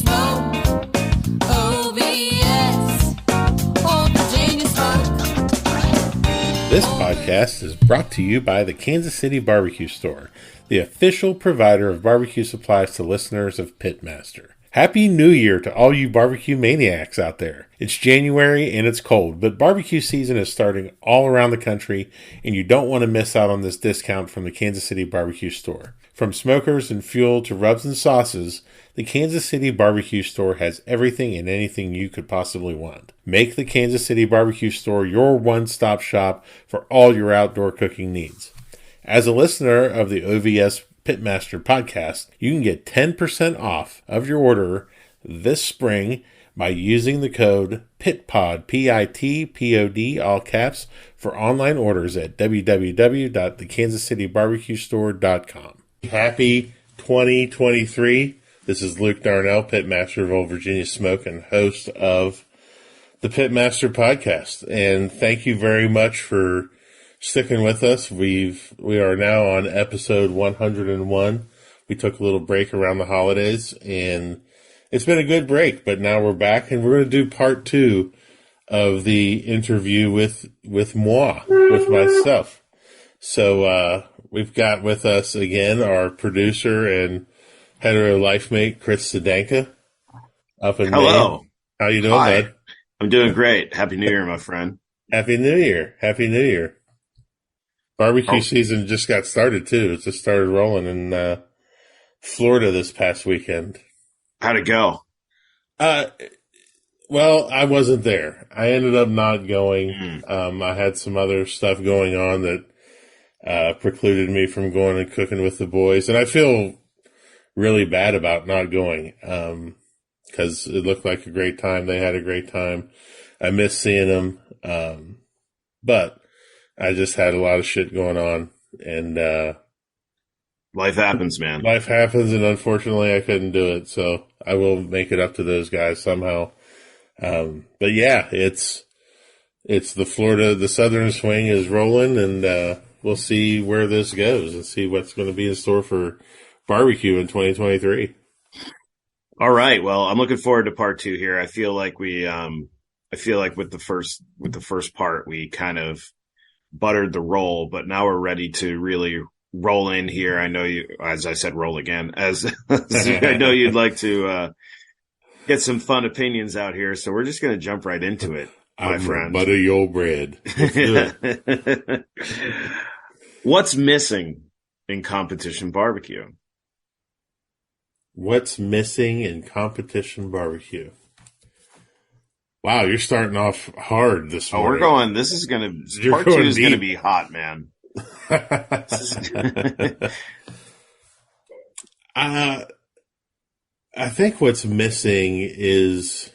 Smoke. OVS. Old Virginia Smoke. This podcast is brought to you by the Kansas City Barbecue Store, the official provider of barbecue supplies to listeners of Pitmaster. Happy New Year to all you barbecue maniacs out there. It's January and it's cold, but barbecue season is starting all around the country, and you don't want to miss out on this discount from the Kansas City Barbecue Store. From smokers and fuel to rubs and sauces, the Kansas City Barbecue Store has everything and anything you could possibly want. Make the Kansas City Barbecue Store your one-stop shop for all your outdoor cooking needs. As a listener of the OVS Pitmaster podcast, you can get 10% off of your order this spring by using the code PITPOD, P-I-T-P-O-D, all caps, for online orders at www.thekansascitybarbecuestore.com. Happy 2023. This is Luke Darnell, Pitmaster of Old Virginia Smoke and host of the Pitmaster podcast. And thank you very much for sticking with us. We are now on episode 101. We took a little break around the holidays, and it's been a good break, but now we're back, and we're going to do part 2 of the interview with moi, with myself. So, we've got with us again our producer and hetero life mate, Chris Sedanka, up in Hello. Maine. How you doing, Hi. bud? I'm doing great. Happy New Year, my friend. Happy New Year. Happy New Year. Barbecue season just got started, too. It just started rolling in Florida this past weekend. How'd it go? Well, I wasn't there. I ended up not going. I had some other stuff going on that precluded me from going and cooking with the boys. And I feel really bad about not going because it looked like a great time. They had a great time. I missed seeing them. But I just had a lot of shit going on, and Life happens, man. life happens, and unfortunately I couldn't do it, so I will make it up to those guys somehow. But yeah, it's the Southern Swing is rolling, and we'll see where this goes and see what's going to be in store for barbecue in 2023. All right. Well, I'm looking forward to part 2 here. I feel like with the first part, we kind of buttered the roll, but now we're ready to really roll in here. I know you, as I said, roll again, as I know you'd like to get some fun opinions out here. So we're just going to jump right into it, my friend. Butter your bread. Let's do it. What's missing in competition barbecue? What's missing in competition barbecue? Wow, you're starting off hard this morning. Oh, we're going. This is going to part 2 is going to be hot, man. I think what's missing is,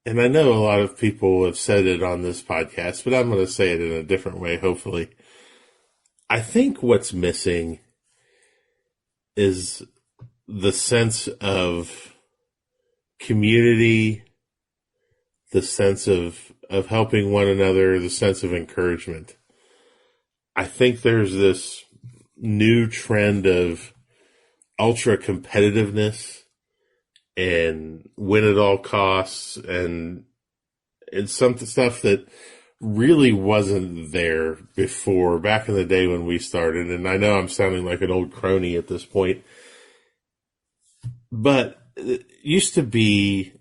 and I know a lot of people have said it on this podcast, but I'm going to say it in a different way, hopefully. I think what's missing is the sense of community, the sense of helping one another, the sense of encouragement. I think there's this new trend of ultra competitiveness and win at all costs, and some stuff that really wasn't there before, back in the day when we started. And I know I'm sounding like an old crony at this point, but it used to be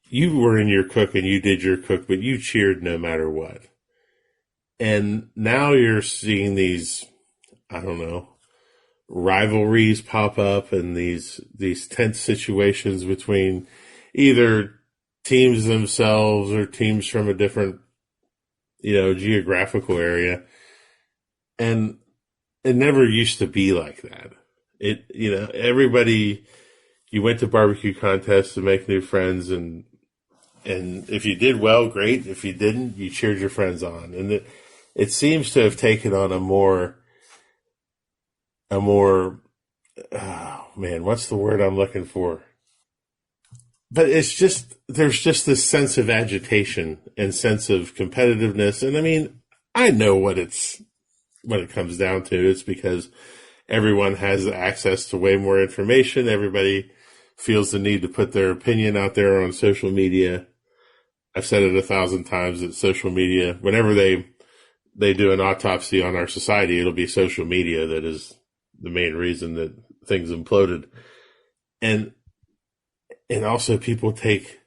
you were in your cook and you did your cook, but you cheered no matter what. And now you're seeing these, I don't know, rivalries pop up, and these tense situations between either teams themselves or teams from a different, geographical area. And it never used to be like that. Everybody, you went to barbecue contests to make new friends, and if you did well, great. If you didn't, you cheered your friends on. And it seems to have taken on a more, oh man, what's the word I'm looking for? But there's just this sense of agitation and sense of competitiveness. And I mean, I know what it comes down to. It's because everyone has access to way more information. Everybody feels the need to put their opinion out there on social media. I've said it 1,000 times that social media, whenever they do an autopsy on our society, it'll be social media that is the main reason that things imploded. And also people take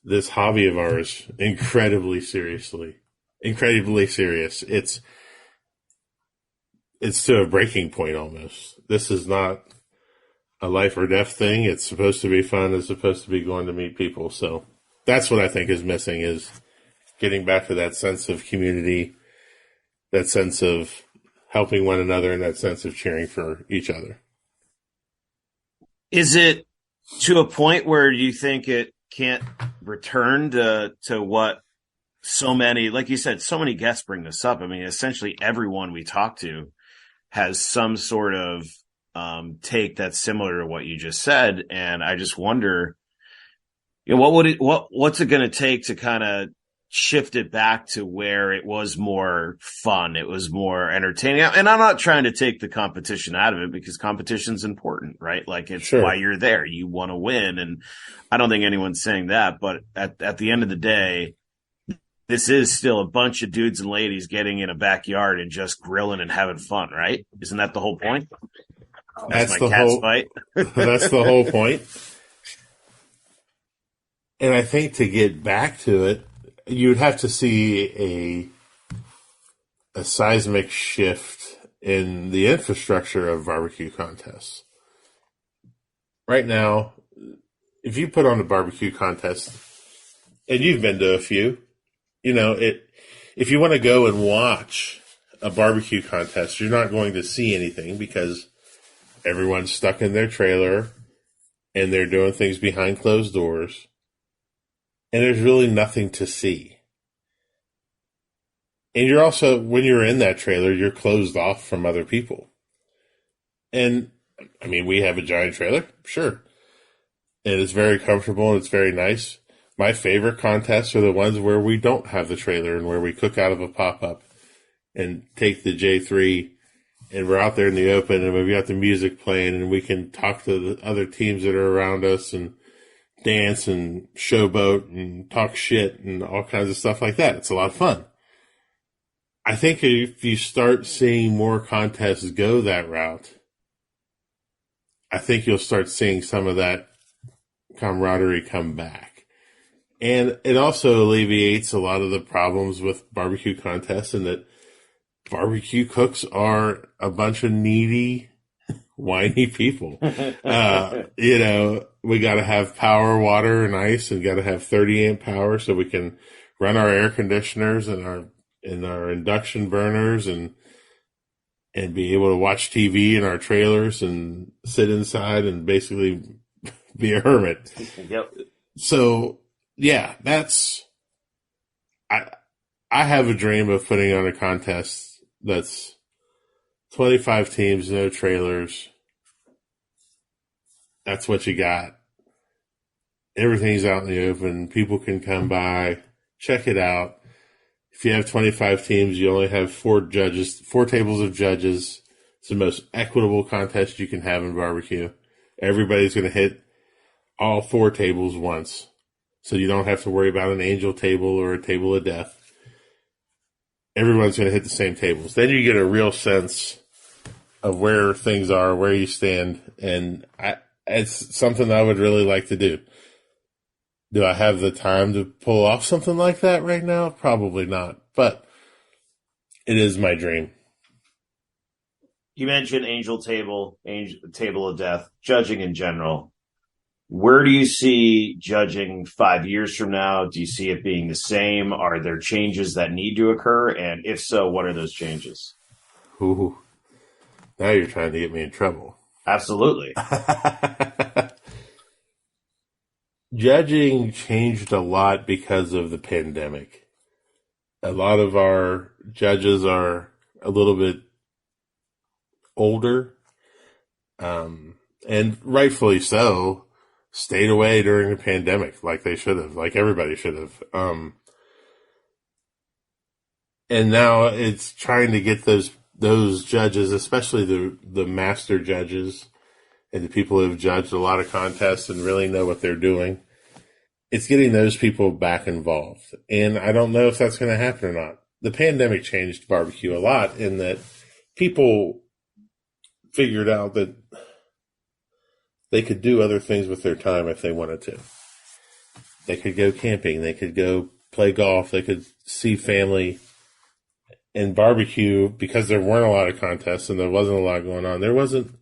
this hobby of ours incredibly seriously. Incredibly serious. It's to a breaking point almost. This is not a life or death thing. It's supposed to be fun. It's supposed to be going to meet people. So that's what I think is missing, is getting back to that sense of community, that sense of helping one another, and that sense of cheering for each other. Is it to a point where you think it can't return to what so many, like you said, so many guests bring this up? I mean, essentially everyone we talk to has some sort of take that's similar to what you just said. And I just wonder, what's it going to take to kind of shift it back to where it was more fun, it was more entertaining? And I'm not trying to take the competition out of it, because competition's important, right? Like, it's Sure. Why you're there. You want to win. And I don't think anyone's saying that, but at the end of the day, this is still a bunch of dudes and ladies getting in a backyard and just grilling and having fun, right? Isn't that the whole point? That's my cat's fight. That's the whole point. And I think to get back to it, you'd have to see a seismic shift in the infrastructure of barbecue contests. Right now, if you put on a barbecue contest, and you've been to a few, if you want to go and watch a barbecue contest, you're not going to see anything, because everyone's stuck in their trailer and they're doing things behind closed doors, and there's really nothing to see. And you're also, when you're in that trailer, you're closed off from other people. And I mean, we have a giant trailer, sure. And it's very comfortable and it's very nice. My favorite contests are the ones where we don't have the trailer and where we cook out of a pop-up and take the J3, and we're out there in the open and we've got the music playing and we can talk to the other teams that are around us and dance and showboat and talk shit and all kinds of stuff like that. It's a lot of fun. I think if you start seeing more contests go that route, I think you'll start seeing some of that camaraderie come back. And it also alleviates a lot of the problems with barbecue contests, in that barbecue cooks are a bunch of needy, whiny people. We got to have power, water, and ice, and got to have 30 amp power so we can run our air conditioners and our induction burners and be able to watch TV in our trailers and sit inside and basically be a hermit. Yep. So yeah, I have a dream of putting on a contest that's 25 teams, no trailers. That's what you got. Everything's out in the open. People can come by, check it out. If you have 25 teams, you only have 4 tables of judges. It's the most equitable contest you can have in barbecue. Everybody's going to hit all 4 tables once. So you don't have to worry about an angel table or a table of death. Everyone's going to hit the same tables. Then you get a real sense of where things are, where you stand. And it's something I would really like to do. Do I have the time to pull off something like that right now? Probably not, but it is my dream. You mentioned angel table of death, judging in general. Where do you see judging 5 years from now? Do you see it being the same? Are there changes that need to occur? And if so, what are those changes? Ooh, now you're trying to get me in trouble. Absolutely. Judging changed a lot because of the pandemic. A lot of our judges are a little bit older, and rightfully so, stayed away during the pandemic like they should have, like everybody should have. And now it's trying to get those judges, especially the master judges and the people who have judged a lot of contests and really know what they're doing. It's getting those people back involved. And I don't know if that's going to happen or not. The pandemic changed barbecue a lot in that people figured out that they could do other things with their time if they wanted to. They could go camping. They could go play golf. They could see family. And barbecue, because there weren't a lot of contests and there wasn't a lot going on, there wasn't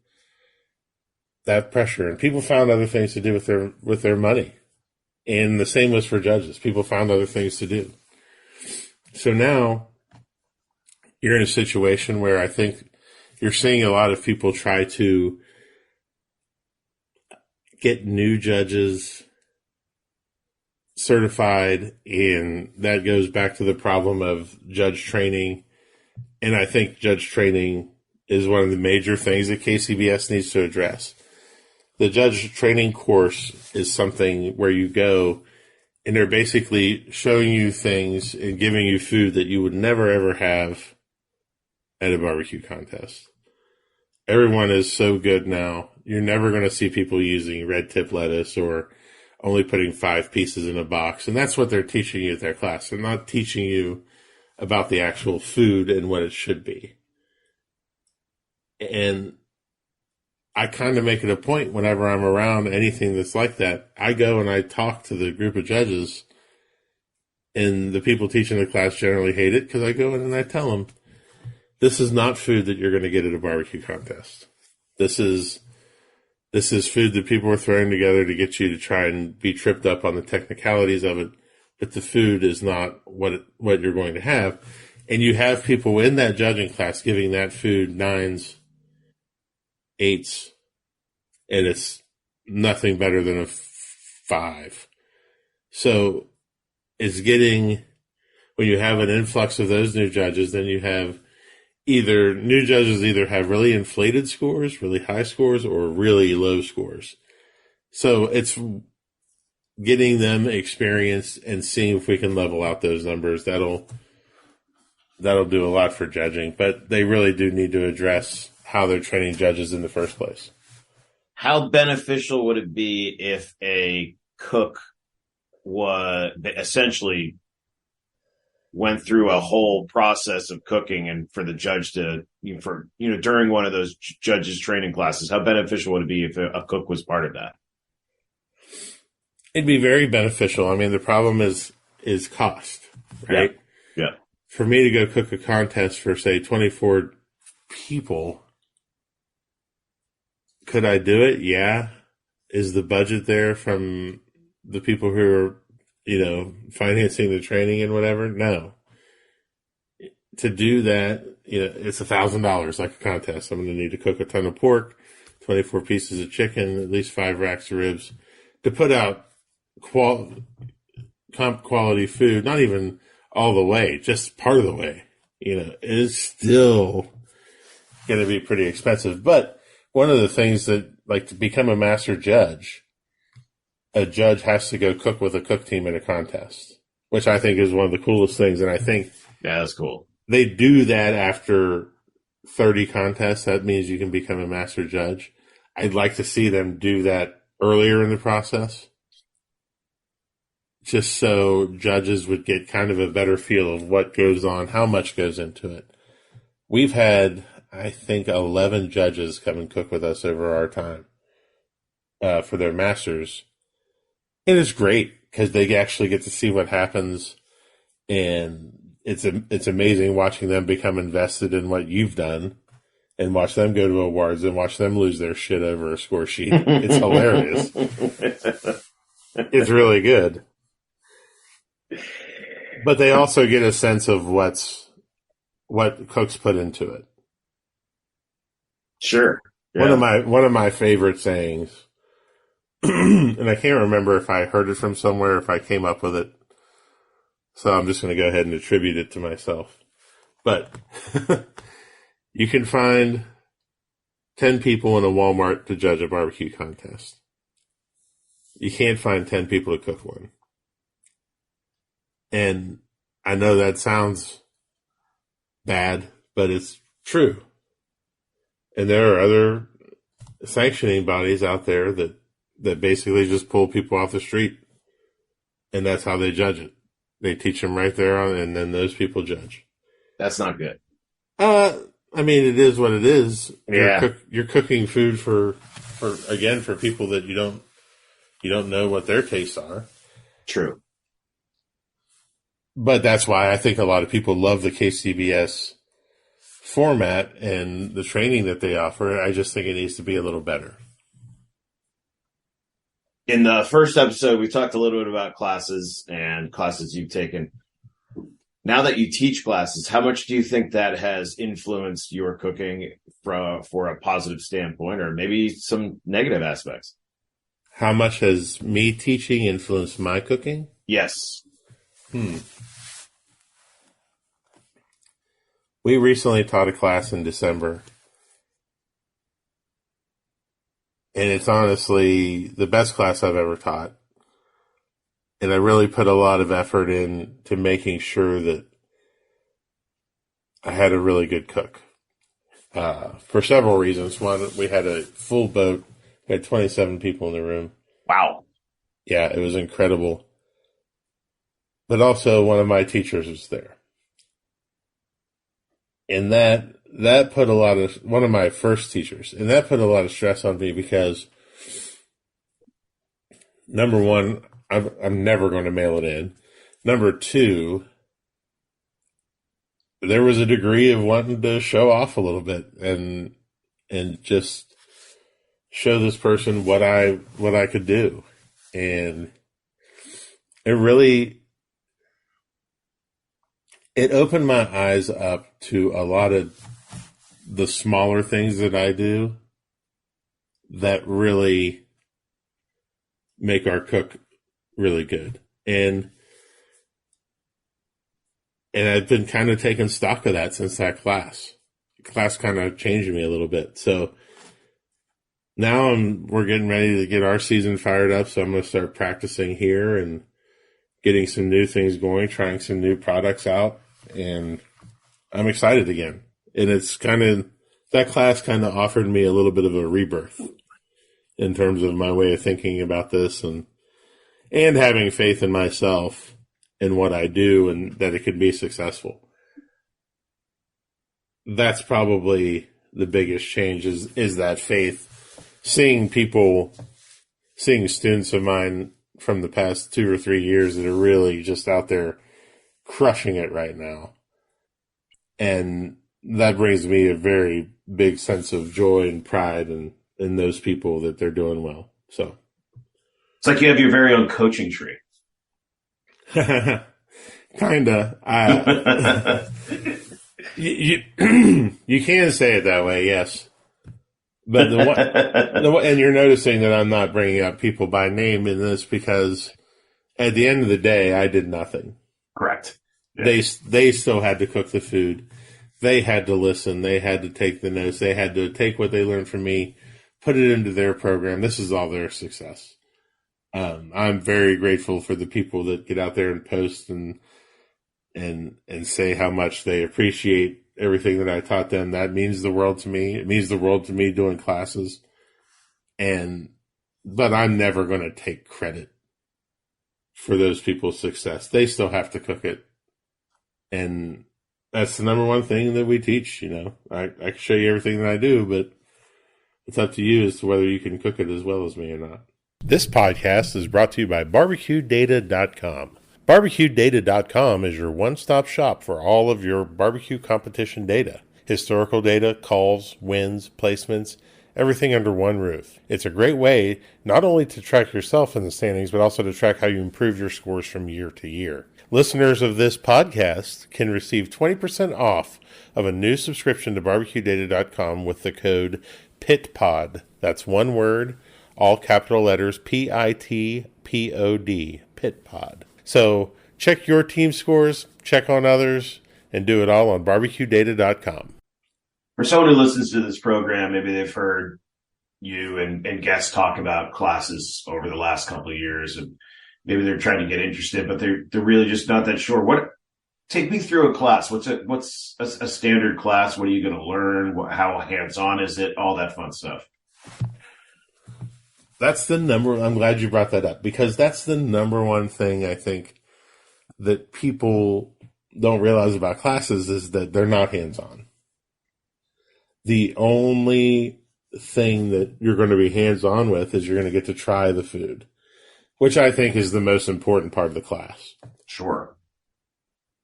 that pressure. And people found other things to do with their money. And the same was for judges. People found other things to do. So now you're in a situation where I think you're seeing a lot of people try to get new judges certified, and that goes back to the problem of judge training. And I think judge training is one of the major things that KCBS needs to address. The judge training course is something where you go and they're basically showing you things and giving you food that you would never ever have at a barbecue contest. Everyone is so good now. You're never going to see people using red tip lettuce or only putting 5 pieces in a box. And that's what they're teaching you at their class. They're not teaching you about the actual food and what it should be. And I kind of make it a point whenever I'm around anything that's like that. I go and I talk to the group of judges, and the people teaching the class generally hate it because I go in and I tell them, this is not food that you're going to get at a barbecue contest. This is food that people are throwing together to get you to try and be tripped up on the technicalities of it, but the food is not what you're going to have. And you have people in that judging class giving that food 9s, 8s, and it's nothing better than a 5. So it's getting, when you have an influx of those new judges, then you have new judges either have really inflated scores, really high scores, or really low scores. So it's getting them experience and seeing if we can level out those numbers. That'll do a lot for judging, but they really do need to address how they're training judges in the first place. How beneficial would it be if a cook essentially went through a whole process of cooking, and for the judge to, during one of those judges training classes, how beneficial would it be if a cook was part of that? It'd be very beneficial. I mean, the problem is cost, right? Yeah. For me to go cook a contest for, say, 24 people, could I do it? Yeah. Is the budget there from the people who are, financing the training and whatever? No. To do that, it's $1,000 like a contest. I'm going to need to cook a ton of pork, 24 pieces of chicken, at least 5 racks of ribs to put out comp quality food, not even all the way, just part of the way, is still going to be pretty expensive. But one of the things that, like, to become a master judge, a judge has to go cook with a cook team at a contest, which I think is one of the coolest things. And I think that's cool. They do that after 30 contests. That means you can become a master judge. I'd like to see them do that earlier in the process, just so judges would get kind of a better feel of what goes on, how much goes into it. We've had, I think, 11 judges come and cook with us over our time for their masters. And it's great because they actually get to see what happens, and it's amazing watching them become invested in what you've done and watch them go to awards and watch them lose their shit over a score sheet. It's hilarious. It's really good. But they also get a sense of what cooks put into it. Sure. Yeah. One of my favorite sayings, and I can't remember if I heard it from somewhere or if I came up with it, so I'm just going to go ahead and attribute it to myself. But you can find 10 people in a Walmart to judge a barbecue contest. You can't find 10 people to cook one. And I know that sounds bad, but it's true. And there are other sanctioning bodies out there that basically just pull people off the street, and that's how they judge it. They teach them right there, and then those people judge. That's not good. I mean, it is what it is. Yeah. You're cooking food for people that you don't know what their tastes are. True. But that's why I think a lot of people love the KCBS format and the training that they offer. I just think it needs to be a little better. In the first episode, we talked a little bit about classes and classes you've taken. Now that you teach classes, how much do you think that has influenced your cooking for a positive standpoint, or maybe some negative aspects? How much has me teaching influenced my cooking? Yes. We recently taught a class in December, and it's honestly the best class I've ever taught. And I really put a lot of effort into making sure that I had a really good cook. For several reasons. One, we had a full boat. We had 27 people in the room. Wow. Yeah, it was incredible. But also one of my teachers was there. And that put one of my first teachers, and that put a lot of stress on me because, number one, I'm never going to mail it in. Number two, there was a degree of wanting to show off a little bit and just show this person what I could do. And it opened my eyes up to a lot of the smaller things that I do that really make our cook really good. And I've been kind of taking stock of that since that class. The class kind of changed me a little bit. So now we're getting ready to get our season fired up. So I'm going to start practicing here and getting some new things going, trying some new products out. And I'm excited again. And it's that class kind of offered me a little bit of a rebirth in terms of my way of thinking about this and having faith in myself and what I do and that it could be successful. That's probably the biggest change is that faith. Seeing students of mine from the past 2 or 3 years that are really just out there crushing it right now. And that brings me a very big sense of joy and pride in those people that they're doing well. So it's like you have your very own coaching tree. Kinda. You can say it that way, yes. But and you're noticing that I'm not bringing up people by name in this because at the end of the day, I did nothing. Correct. Yeah. They still had to cook the food. They had to listen. They had to take the notes. They had to take what they learned from me, put it into their program. This is all their success. I'm very grateful for the people that get out there and post and say how much they appreciate everything that I taught them. That means the world to me. It means the world to me doing classes. But I'm never going to take credit for those people's success. They still have to cook it. And that's the number one thing that we teach, I can show you everything that I do, but it's up to you as to whether you can cook it as well as me or not. This podcast is brought to you by BarbecueData.com. BarbecueData.com is your one-stop shop for all of your barbecue competition data. Historical data, calls, wins, placements, everything under one roof. It's a great way not only to track yourself in the standings, but also to track how you improve your scores from year to year. Listeners of this podcast can receive 20% off of a new subscription to BarbecueData.com with the code PITPOD. That's one word, all capital letters, PITPOD, PITPOD. So check your team scores, check on others, and do it all on BarbecueData.com. For someone who listens to this program, maybe they've heard you and guests talk about classes over the last couple of years, and maybe they're trying to get interested, but they're really just not that sure. Take me through a class. What's a standard class? What are you going to learn? How hands-on is it? All that fun stuff. I'm glad you brought that up, because that's the number one thing I think that people don't realize about classes is that they're not hands-on. The only thing that you're going to be hands-on with is you're going to get to try the food, which I think is the most important part of the class. Sure.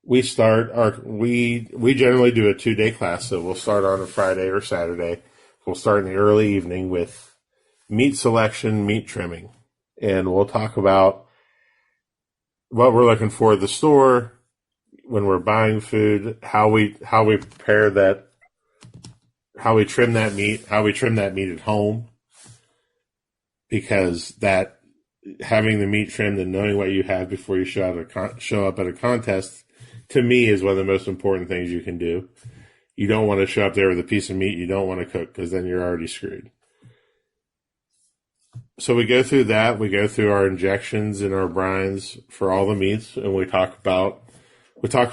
We generally do a 2-day class, so we'll start on a Friday or Saturday. We'll start in the early evening with meat selection, meat trimming, and we'll talk about what we're looking for at the store when we're buying food, how we prepare that, how we trim that meat at home, because that having the meat trimmed and knowing what you have before you show up at a contest, to me, is one of the most important things you can do. You don't want to show up there with a piece of meat you don't want to cook, because then you're already screwed. So we go through that. We go through our injections and our brines for all the meats, and we talk a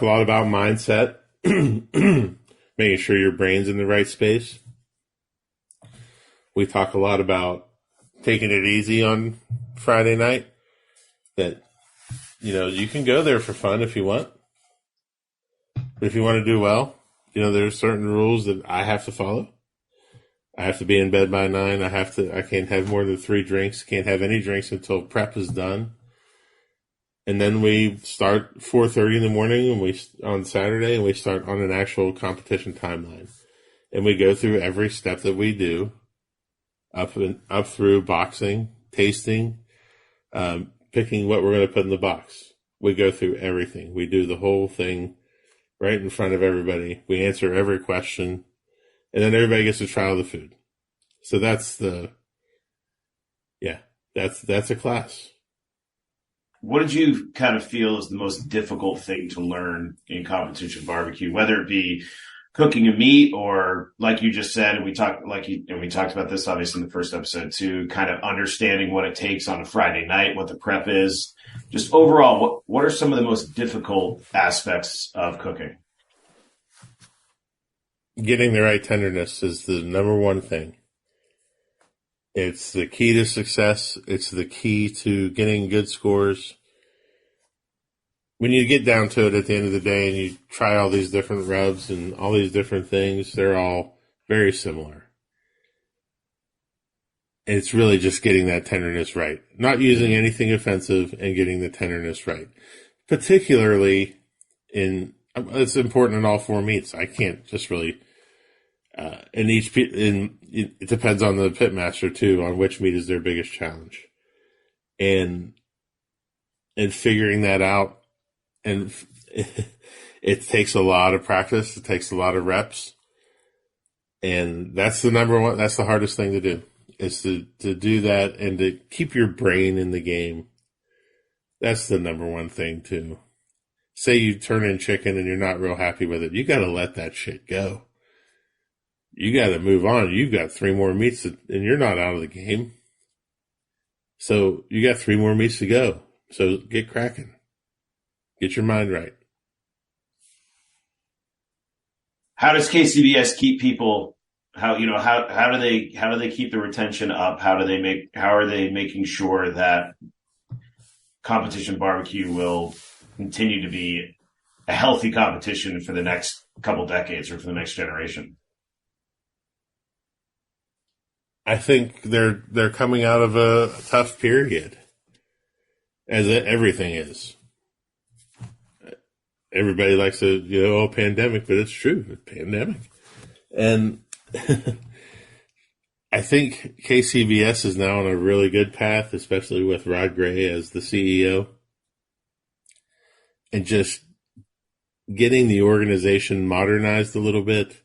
lot about mindset, making sure your brain's in the right space. We talk a lot about taking it easy on Friday night, that, you can go there for fun if you want. But if you want to do well, there's certain rules that I have to follow. I have to be in bed by 9. I can't have more than 3 drinks. Can't have any drinks until prep is done. And then we start 4:30 in the morning on Saturday, and we start on an actual competition timeline. And we go through every step that we do, up through boxing, tasting, picking what we're going to put in the box. We go through everything. We do the whole thing right in front of everybody. We answer every question, and then everybody gets to try all the food. So that's a class. What did you kind of feel is the most difficult thing to learn in competition barbecue, whether it be cooking a meat or, like you just said, and we talked about this obviously in the first episode too, kind of understanding what it takes on a Friday night, what the prep is, just overall, what are some of the most difficult aspects of cooking? Getting the right tenderness is the number one thing. It's the key to success. It's the key to getting good scores. When you get down to it at the end of the day and you try all these different rubs and all these different things, they're all very similar. And it's really just getting that tenderness right. Not using anything offensive and getting the tenderness right. Particularly it's important in all 4 meats. I can't just really, it depends on the pitmaster too, on which meat is their biggest challenge. And figuring that out, and it takes a lot of practice. It takes a lot of reps. And that's the number one, that's the hardest thing to do, is to do that and to keep your brain in the game. That's the number one thing too. Say you turn in chicken and you're not real happy with it. You got to let that shit go. You got to move on. You've got 3 more meats and you're not out of the game. So you got 3 more meats to go. So get cracking. Get your mind right. How does KCBS keep people? How do they keep the retention up? How are they making sure that competition barbecue will continue to be a healthy competition for the next couple decades or for the next generation? I think they're coming out of a tough period, as everything is. Everybody likes to, pandemic, but it's true, pandemic. And I think KCBS is now on a really good path, especially with Rod Gray as the CEO. And just getting the organization modernized a little bit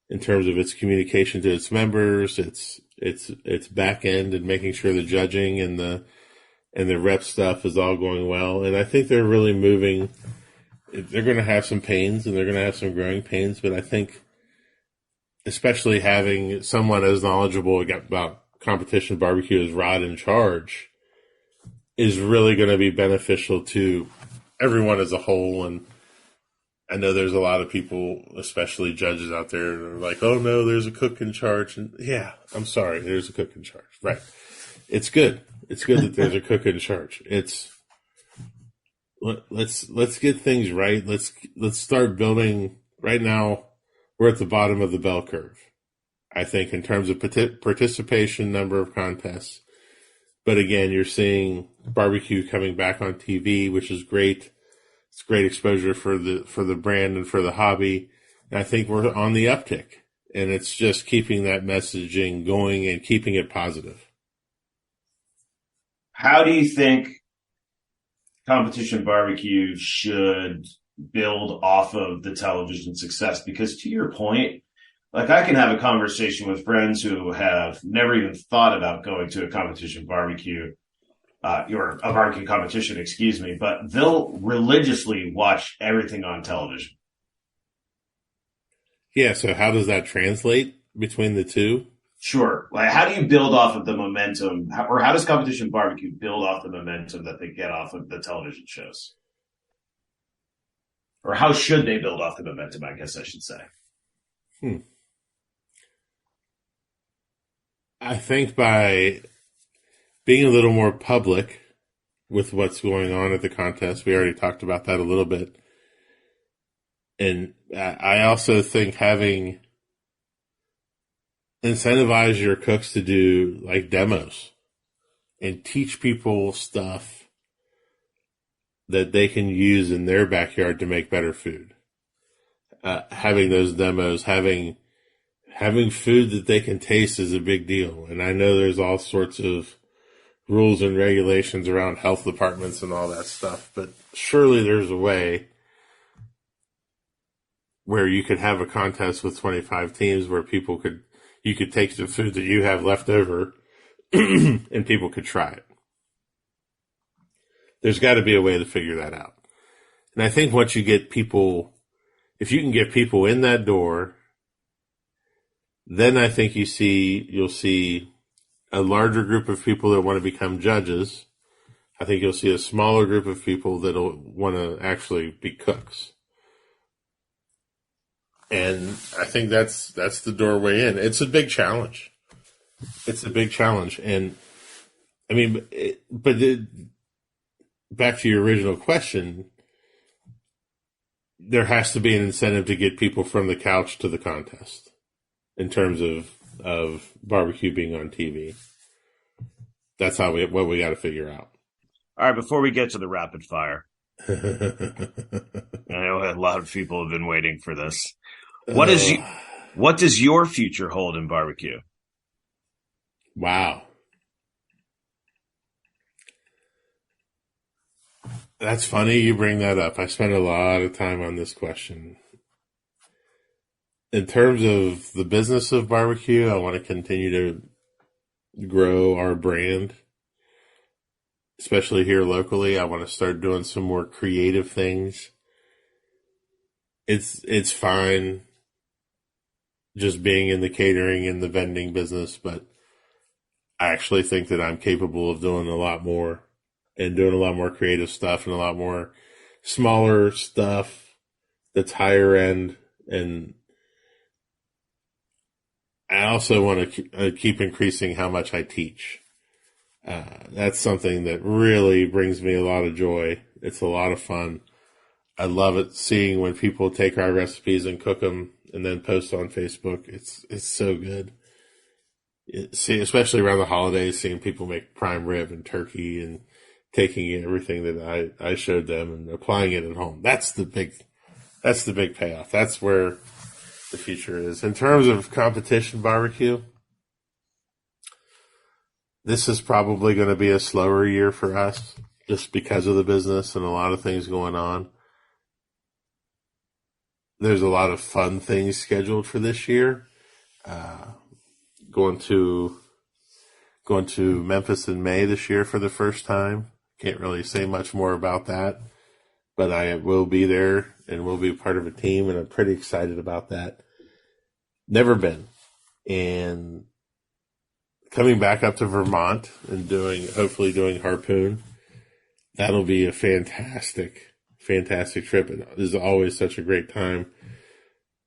in terms of its communication to its members, its back end, and making sure the judging and the rep stuff is all going well. And I think they're really moving. They're going to have some pains and they're going to have some growing pains, but I think especially having someone as knowledgeable about competition barbecue as Rod in charge is really going to be beneficial to everyone as a whole. And I know there's a lot of people, especially judges out there, that are like, "Oh no, there's a cook in charge." And yeah, I'm sorry, there's a cook in charge. Right? It's good. It's good that there's a cook in charge. Let's get things right. Let's start building. Right now, we're at the bottom of the bell curve, I think, in terms of participation, number of contests. But again, you're seeing barbecue coming back on TV, which is great. It's great exposure for the brand and for the hobby. And I think we're on the uptick. And it's just keeping that messaging going and keeping it positive. How do you think competition barbecue should build off of the television success? Because to your point, like I can have a conversation with friends who have never even thought about going to a competition barbecue, or a barbecue competition, excuse me, but they'll religiously watch everything on television. Yeah, so how does that translate between the two? Sure. Like, how do you build off of the momentum, or how does competition barbecue build off the momentum that they get off of the television shows? Or how should they build off the momentum, I guess I should say. I think by being a little more public with what's going on at the contest. We already talked about that a little bit. And I also think having incentivize your cooks to do like demos and teach people stuff that they can use in their backyard to make better food. Having those demos, having food that they can taste is a big deal. And I know there's all sorts of rules and regulations around health departments and all that stuff, but surely there's a way where you could have a contest with 25 teams where you could take the food that you have left over and people could try it. There's got to be a way to figure that out. And I think once you get people, if you can get people in that door, then I think you'll see a larger group of people that want to become judges. I think you'll see a smaller group of people that'll want to actually be cooks. And I think that's the doorway in. It's a big challenge. And I mean, back to your original question, there has to be an incentive to get people from the couch to the contest in terms of barbecue being on TV. That's what we got to figure out. All right, before we get to the rapid fire, I know a lot of people have been waiting for this. What does your future hold in barbecue? Wow. That's funny you bring that up. I spent a lot of time on this question. In terms of the business of barbecue, I want to continue to grow our brand, especially here locally. I want to start doing some more creative things. It's fine just being in the catering and the vending business, but I actually think that I'm capable of doing a lot more and doing a lot more creative stuff and a lot more smaller stuff that's higher end. And I also want to keep increasing how much I teach. That's something that really brings me a lot of joy. It's a lot of fun. I love it seeing when people take our recipes and cook them and then post on Facebook. It's so good. Especially around the holidays, seeing people make prime rib and turkey and taking everything that I showed them and applying it at home. That's the big payoff. That's where the future is. In terms of competition barbecue, this is probably going to be a slower year for us just because of the business and a lot of things going on. There's a lot of fun things scheduled for this year. Going to Memphis in May this year for the first time. Can't really say much more about that, but I will be there and will be part of a team, and I'm pretty excited about that. Never been. And coming back up to Vermont and hopefully doing Harpoon, that'll be a fantastic fantastic trip. It is always such a great time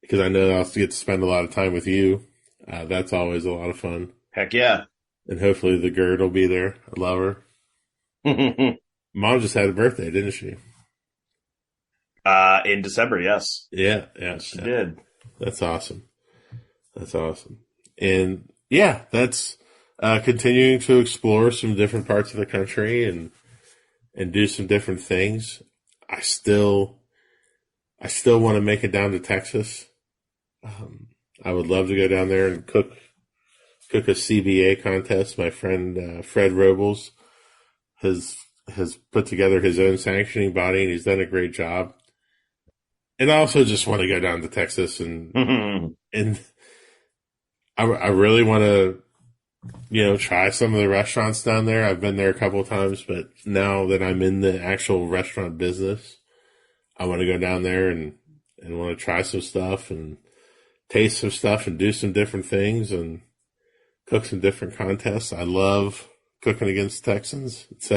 because I know I'll get to spend a lot of time with you. That's always a lot of fun. Heck yeah. And hopefully the girl will be there. I love her. Mom just had a birthday, didn't she? In December, yes. Yeah, She did. That's awesome. That's awesome. And yeah, that's continuing to explore some different parts of the country and do some different things. I still want to make it down to Texas. I would love to go down there and cook a CBA contest. My friend Fred Robles has put together his own sanctioning body, and he's done a great job. And I also just want to go down to Texas and I really want to, try some of the restaurants down there. I've been there a couple of times, but now that I'm in the actual restaurant business, I want to go down there and want to try some stuff and taste some stuff and do some different things and cook some different contests. I love cooking against Texans. It's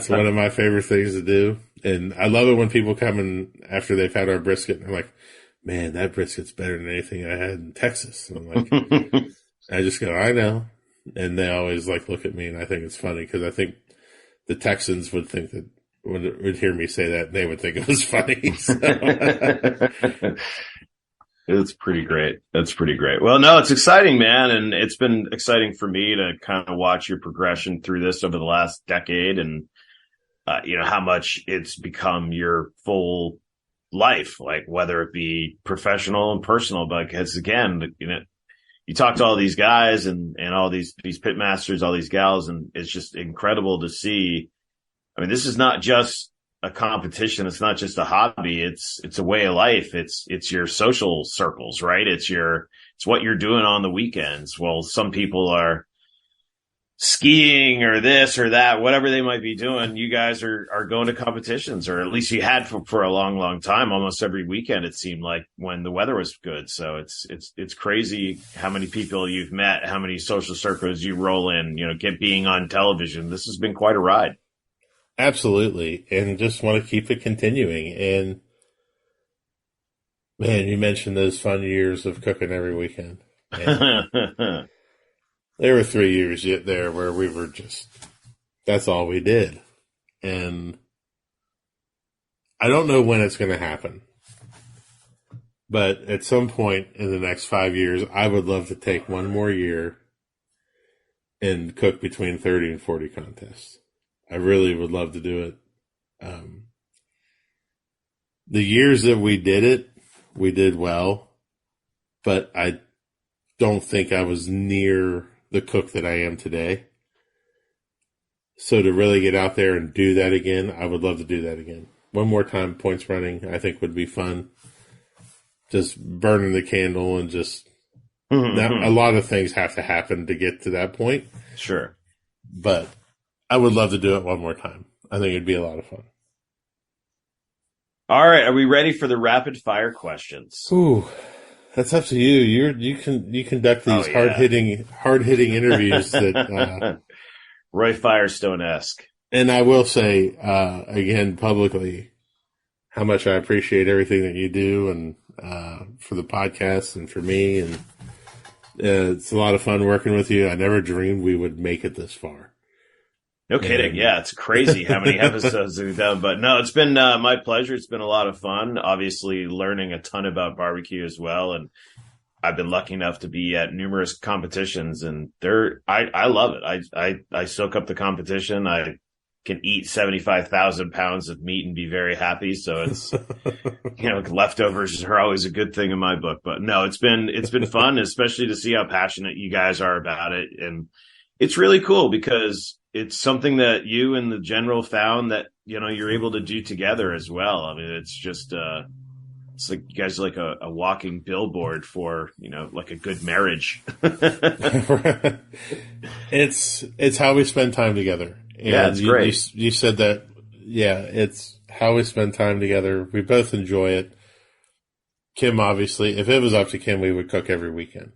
one of my favorite things to do. And I love it when people come in after they've had our brisket and they're like, man, that brisket's better than anything I had in Texas. And I'm like, I just go, I know. And they always look at me, and I think it's funny because I think the Texans would think that would hear me say that, and they would think it was funny. So. It's pretty great. That's pretty great. Well, no, it's exciting, man. And it's been exciting for me to kind of watch your progression through this over the last decade and, how much it's become your full life, like whether it be professional and personal, because again, you talk to all these guys and all these pit masters, all these gals, and it's just incredible to see. I mean, this is not just a competition. It's not just a hobby. It's a way of life. It's your social circles, right? It's what you're doing on the weekends. Well, some people are skiing or this or that, whatever they might be doing. You guys are going to competitions, or at least you had for a long, long time, almost every weekend. It seemed like when the weather was good. So it's crazy how many people you've met, how many social circles you roll in, being on television. This has been quite a ride. Absolutely. And just want to keep it continuing. And man, you mentioned those fun years of cooking every weekend. There were 3 years yet there where we were that's all we did. And I don't know when it's going to happen, but at some point in the next 5 years, I would love to take one more year and cook between 30 and 40 contests. I really would love to do it. The years that we did it, we did well, but I don't think I was near the cook that I am today. So to really get out there and do that again, I would love to do that again. One more time, points running, I think would be fun. Just burning the candle and now, a lot of things have to happen to get to that point. Sure. But I would love to do it one more time. I think it'd be a lot of fun. All right. Are we ready for the rapid fire questions? Ooh, that's up to you. You conduct these hard hitting interviews that Roy Firestone-esque. And I will say again publicly how much I appreciate everything that you do and for the podcast and for me, and it's a lot of fun working with you. I never dreamed we would make it this far. No kidding. Yeah, it's crazy how many episodes we've done. But no, it's been my pleasure. It's been a lot of fun. Obviously, learning a ton about barbecue as well. And I've been lucky enough to be at numerous competitions, and I love it. I soak up the competition. I can eat 75,000 pounds of meat and be very happy. So it's, leftovers are always a good thing in my book. But no, it's been fun, especially to see how passionate you guys are about it. And it's really cool because it's something that you and the general found that, you're able to do together as well. I mean, it's just, it's like you guys are like a walking billboard for, like a good marriage. It's how we spend time together. And yeah, it's great. You said that. Yeah, it's how we spend time together. We both enjoy it. Kim, obviously, if it was up to Kim, we would cook every weekend.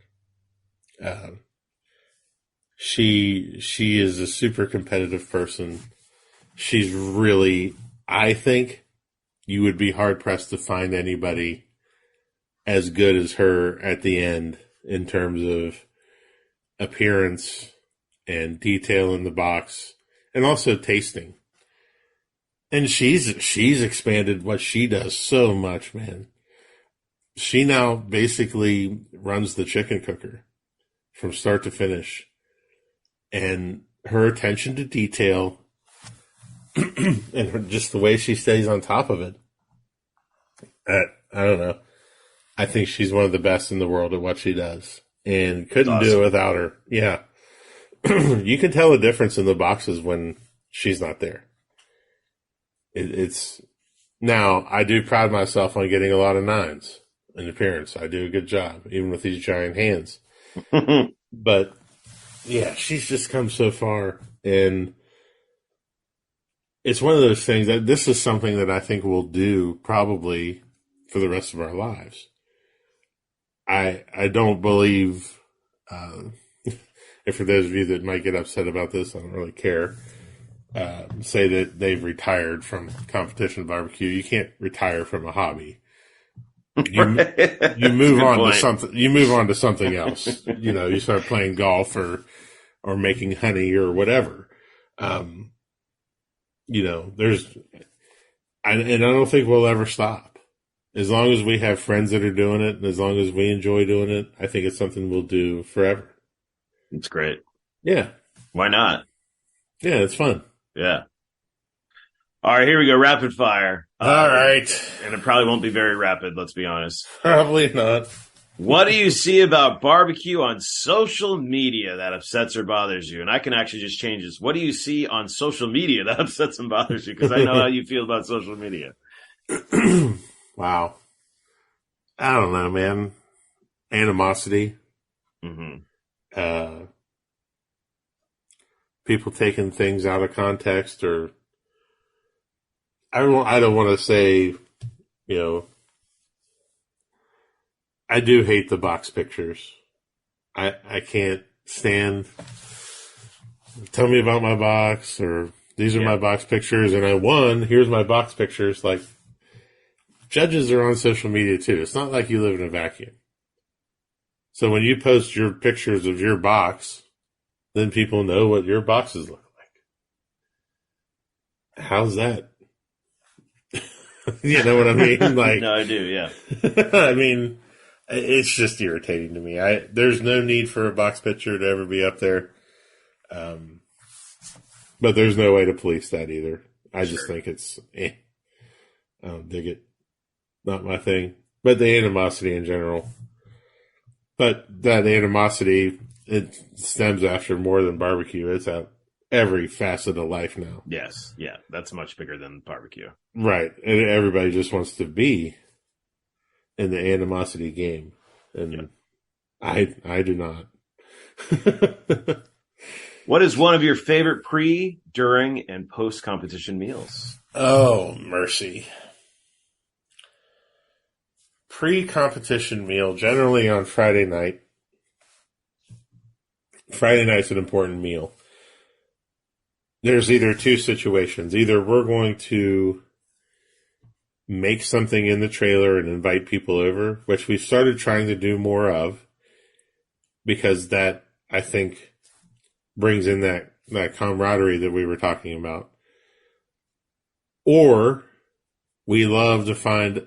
She is a super competitive person. She's really I think you would be hard pressed to find anybody as good as her at the end in terms of appearance and detail in the box and also tasting. And she's expanded what she does so much, man. She now basically runs the chicken cooker from start to finish. And her attention to detail and just the way she stays on top of it. I don't know. I think she's one of the best in the world at what she does. And couldn't do it without her. Yeah. You can tell the difference in the boxes when she's not there. It's now I do pride myself on getting a lot of 9s in appearance. I do a good job, even with these giant hands. But yeah, she's just come so far, and it's one of those things that this is something that I think we'll do probably for the rest of our lives. I don't believe, and for those of you that might get upset about this, I don't really care. Say that they've retired from competition barbecue. You can't retire from a hobby. You move on to something. You move on to something else. You start playing golf or making honey or whatever. There's, and I don't think we'll ever stop. As long as we have friends that are doing it, and as long as we enjoy doing it, I think it's something we'll do forever. It's great. Yeah. Why not? Yeah, it's fun. Yeah. All right, here we go. Rapid fire. All right. And it probably won't be very rapid, let's be honest. Probably not. What do you see about barbecue on social media that upsets or bothers you? And I can actually just change this. What do you see on social media that upsets and bothers you? Because I know how you feel about social media. Wow. I don't know, man. Animosity. Mm-hmm. People taking things out of context, or I don't want to say, I do hate the box pictures. I can't stand, tell me about my box, or these are my box pictures and I won, here's my box pictures. Like, judges are on social media too. It's not like you live in a vacuum. So when you post your pictures of your box, then people know what your boxes look like. How's that? You know what I mean? Like, no, I do, yeah. I mean, it's just irritating to me. There's no need for a box picture to ever be up there. But there's no way to police that either. I just think it's, I don't dig it. Not my thing. But the animosity in general. But that animosity, it stems after more than barbecue. It's at every facet of life now. Yes, yeah, that's much bigger than barbecue. Right. And everybody just wants to be in the animosity game. And I do not. What is one of your favorite pre, during, and post-competition meals? Oh, mercy. Pre-competition meal, generally on Friday night. Friday night's an important meal. There's either two situations. Either we're going to make something in the trailer and invite people over, which we've started trying to do more of, because that, I think, brings in that camaraderie that we were talking about. Or we love to find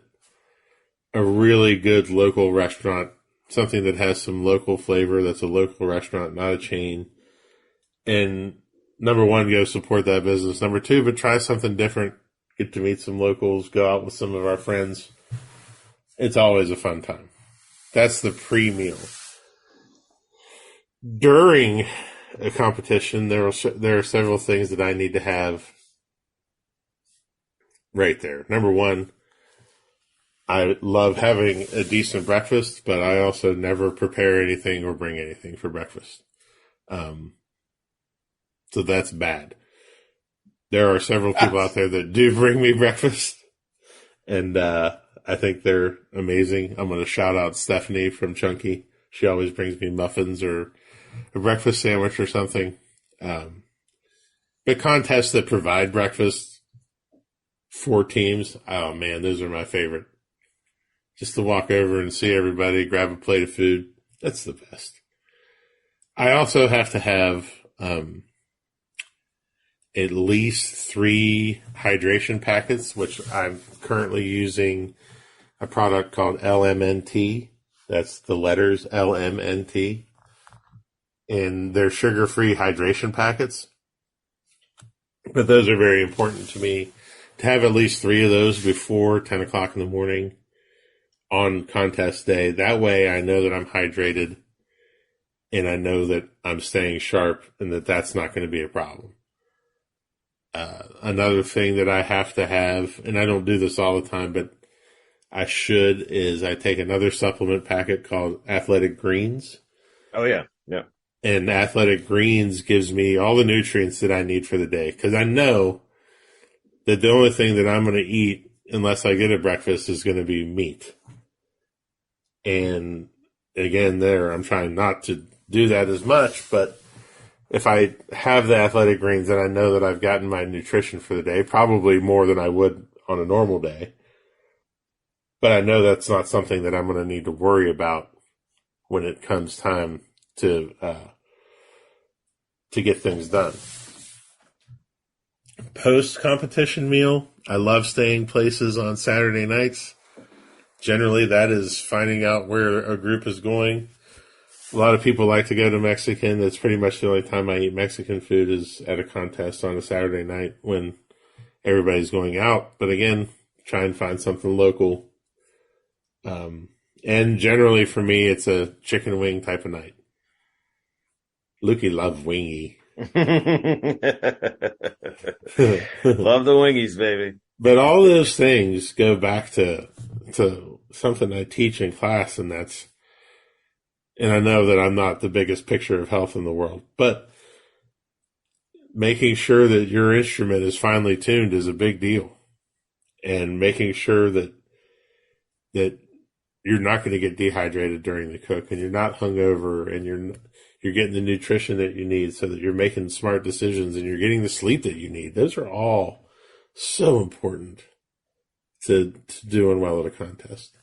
a really good local restaurant, something that has some local flavor, that's a local restaurant, not a chain. And number one, go support that business. Number two, but try something different. Get to meet some locals, go out with some of our friends. It's always a fun time. That's the pre-meal. During a competition, there are several things that I need to have right there. Number one, I love having a decent breakfast, but I also never prepare anything or bring anything for breakfast. So that's bad. There are several people out there that do bring me breakfast, and I think they're amazing. I'm going to shout out Stephanie from Chunky. She always brings me muffins or a breakfast sandwich or something. But contests that provide breakfast, 4 teams. Oh man, those are my favorite. Just to walk over and see everybody, grab a plate of food. That's the best. I also have to have at least 3 hydration packets, which I'm currently using a product called LMNT. That's the letters LMNT. And they're sugar-free hydration packets. But those are very important to me to have at least 3 of those before 10 o'clock in the morning on contest day. That way I know that I'm hydrated and I know that I'm staying sharp and that that's not going to be a problem. Another thing that I have to have, and I don't do this all the time, but I should, is I take another supplement packet called Athletic Greens. Oh, yeah. Yeah. And Athletic Greens gives me all the nutrients that I need for the day. Because I know that the only thing that I'm going to eat, unless I get a breakfast, is going to be meat. And again, I'm trying not to do that as much, but if I have the Athletic Greens, then I know that I've gotten my nutrition for the day, probably more than I would on a normal day. But I know that's not something that I'm going to need to worry about when it comes time to get things done. Post-competition meal, I love staying places on Saturday nights. Generally, that is finding out where a group is going. A lot of people like to go to Mexican. That's pretty much the only time I eat Mexican food is at a contest on a Saturday night when everybody's going out. But again, try and find something local. And generally for me, it's a chicken wing type of night. Lukey love wingy. Love the wingies, baby. But all those things go back to something I teach in class, and I know that I'm not the biggest picture of health in the world, but making sure that your instrument is finely tuned is a big deal. And making sure that you're not going to get dehydrated during the cook, and you're not hungover, and you're getting the nutrition that you need so that you're making smart decisions and you're getting the sleep that you need. Those are all so important to doing well at a contest.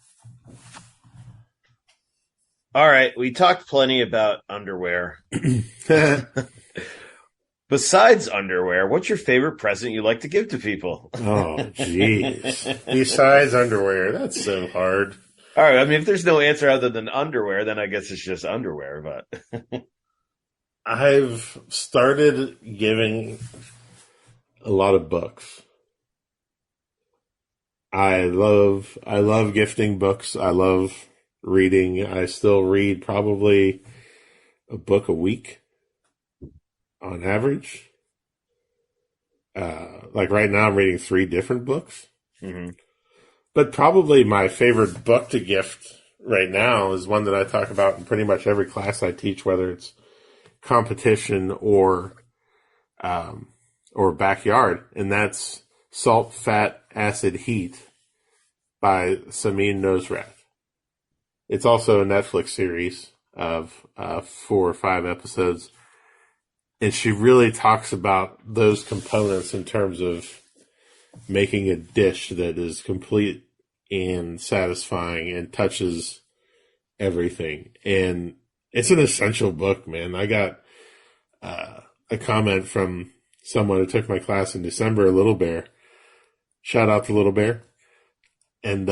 All right. We talked plenty about underwear. Besides underwear, what's your favorite present you like to give to people? Oh, jeez. Besides underwear, that's so hard. All right. I mean, if there's no answer other than underwear, then I guess it's just underwear, but I've started giving a lot of books. I love gifting books. I love reading. I still read probably a book a week on average. Like right now I'm reading 3 different books. Mm-hmm. But probably my favorite book to gift right now is one that I talk about in pretty much every class I teach, whether it's competition or backyard, and that's Salt, Fat, Acid, Heat by Samin Nosrat. It's also a Netflix series of 4 or 5 episodes, and she really talks about those components in terms of making a dish that is complete and satisfying and touches everything. And it's an essential book, man. I got a comment from someone who took my class in December, Little Bear. Shout out to Little Bear. And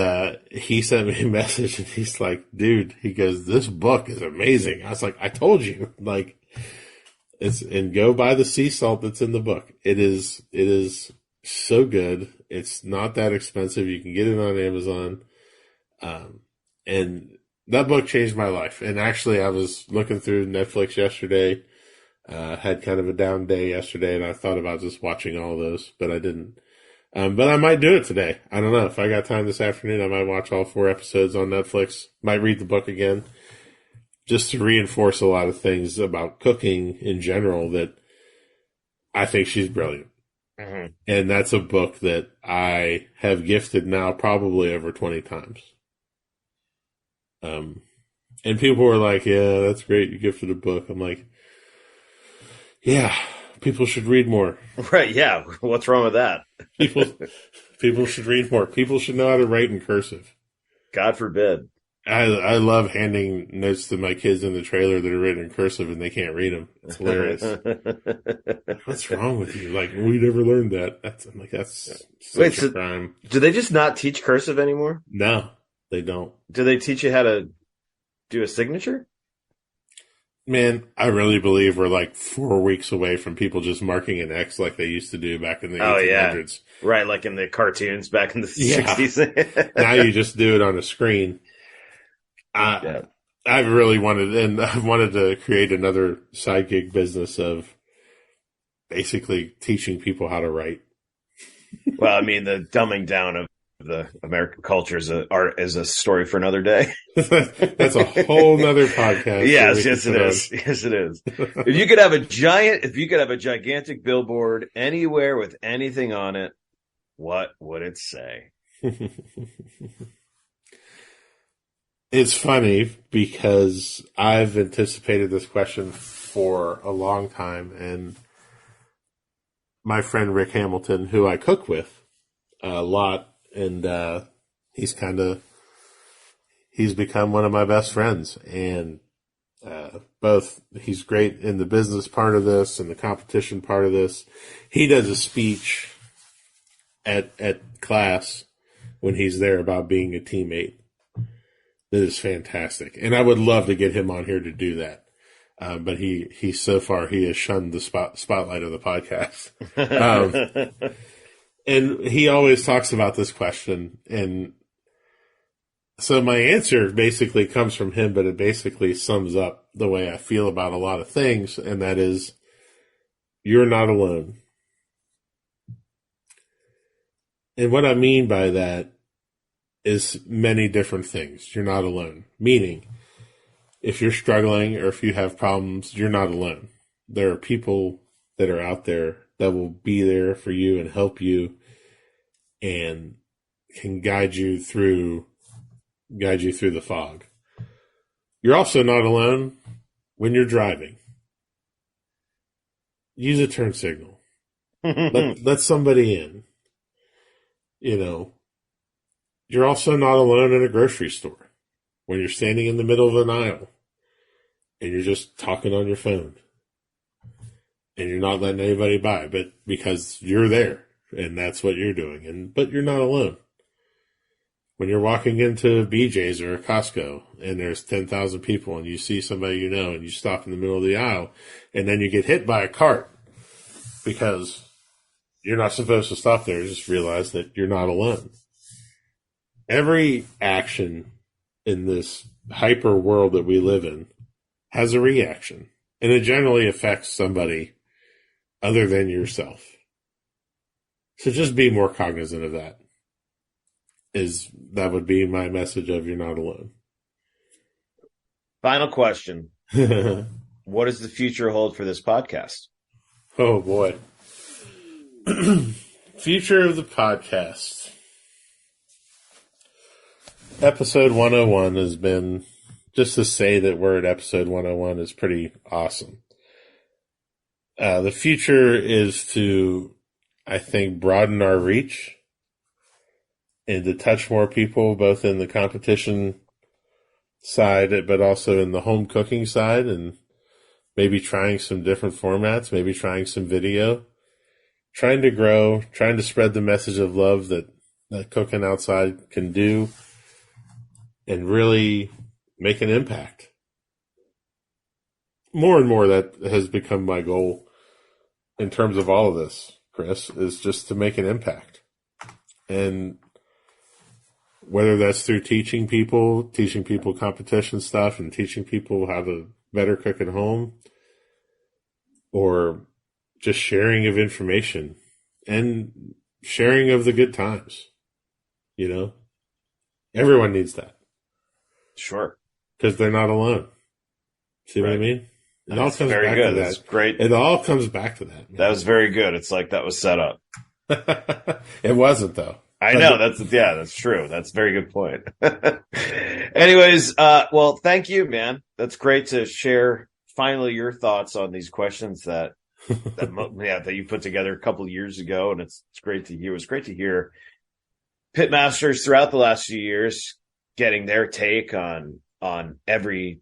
he sent me a message, and he's like, dude, he goes, this book is amazing. I was like, I told you. Like, and go buy the sea salt that's in the book. It is so good. It's not that expensive. You can get it on Amazon. And that book changed my life. And actually, I was looking through Netflix yesterday, had kind of a down day yesterday, and I thought about just watching all those, but I didn't. But I might do it today. I don't know. If I got time this afternoon, I might watch all 4 episodes on Netflix. Might read the book again, just to reinforce a lot of things about cooking in general that I think she's brilliant. Mm-hmm. And that's a book that I have gifted now probably over 20 times. And people were like, yeah, that's great. You gifted a book. I'm like, yeah, People should read more. Right? Yeah. What's wrong with that? People should read more. People should know how to write in cursive. God forbid. I love handing notes to my kids in the trailer that are written in cursive and they can't read them. It's hilarious. What's wrong with you? Like, we never learned that. That's such a crime. Do they just not teach cursive anymore? No, they don't. Do they teach you how to do a signature? Man, I really believe we're like 4 weeks away from people just marking an X like they used to do back in the 1800s. Yeah. Right, like in the cartoons back in the 60s. Now you just do it on a screen. I really wanted to create another side gig business of basically teaching people how to write. Well, I mean, the dumbing down of the American culture is a story for another day. That's a whole nother podcast. Yes, it is. Yes, it is. If you could have a gigantic billboard anywhere with anything on it, what would it say? It's funny because I've anticipated this question for a long time, and my friend Rick Hamilton, who I cook with a lot, and he's become one of my best friends, and both he's great in the business part of this and the competition part of this. He does a speech at class when he's there about being a teammate. That is fantastic, and I would love to get him on here to do that. But he so far he has shunned the spotlight of the podcast. And he always talks about this question, and so my answer basically comes from him, but it basically sums up the way I feel about a lot of things, and that is, you're not alone. And what I mean by that is many different things. You're not alone. Meaning, if you're struggling or if you have problems, you're not alone. There are people that are out there that will be there for you and help you and can guide you through the fog. You're also not alone when you're driving. Use a turn signal. Let somebody in. You know, you're also not alone in a grocery store when you're standing in the middle of an aisle and you're just talking on your phone and you're not letting anybody by, but because you're there and that's what you're doing. But you're not alone. When you're walking into BJ's or a Costco and there's 10,000 people and you see somebody you know and you stop in the middle of the aisle and then you get hit by a cart because you're not supposed to stop there, just realize that you're not alone. Every action in this hyper world that we live in has a reaction, and it generally affects somebody other than yourself. So just be more cognizant of that. That would be my message of you're not alone. Final question. What does the future hold for this podcast? Oh, boy. Future of the podcast. Episode 101 has been, just to say that we're at episode 101 is pretty awesome. The future is to, I think, broaden our reach and to touch more people, both in the competition side, but also in the home cooking side, and maybe trying some different formats, maybe trying some video, trying to grow, trying to spread the message of love that cooking outside can do, and really make an impact. More and more, that has become my goal in terms of all of this, Chris, is just to make an impact. And whether that's through teaching people competition stuff and teaching people how to better cook at home, or just sharing of information and sharing of the good times. You know, everyone needs that. Sure. Because they're not alone. See what I mean? It all comes back to that. That's great. It all comes back to that. Man. That was very good. It's like that was set up. It wasn't, though. I know. That's true. That's a very good point. Anyways, well, thank you, man. That's great to share finally your thoughts on these questions that that you put together a couple of years ago, and it's great to hear. It was great to hear pitmasters throughout the last few years getting their take on every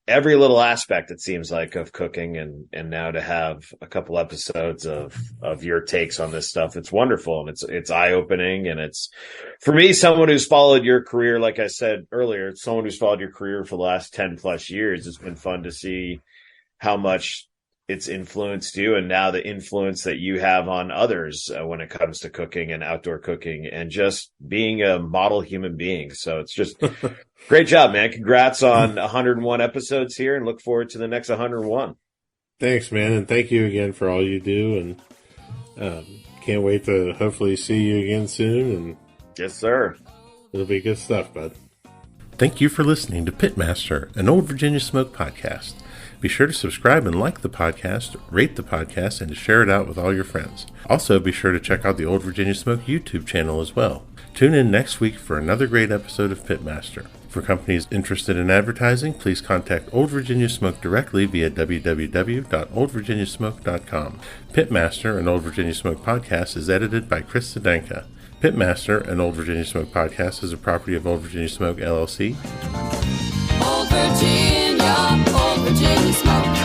little aspect, it seems like, of cooking, and now to have a couple episodes of your takes on this stuff. It's wonderful, and it's eye-opening, and it's, for me, someone who's followed your career, like I said earlier, someone who's followed your career for the last 10 plus years. It's been fun to see how much it's influenced you, and now the influence that you have on others when it comes to cooking and outdoor cooking and just being a model human being. So it's just great job, man. Congrats on 101 episodes here, and look forward to the next 101. Thanks, man. And thank you again for all you do. And can't wait to hopefully see you again soon. And Yes, sir. It'll be good stuff, bud. Thank you for listening to Pitmaster, an Old Virginia Smoke podcast. Be sure to subscribe and like the podcast, rate the podcast, and to share it out with all your friends. Also, be sure to check out the Old Virginia Smoke YouTube channel as well. Tune in next week for another great episode of Pitmaster. For companies interested in advertising, please contact Old Virginia Smoke directly via www.oldvirginiasmoke.com. Pitmaster, an Old Virginia Smoke podcast, is edited by Chris Sedenka. Pitmaster, an Old Virginia Smoke podcast, is a property of Old Virginia Smoke, LLC. Old Virginia Smoke.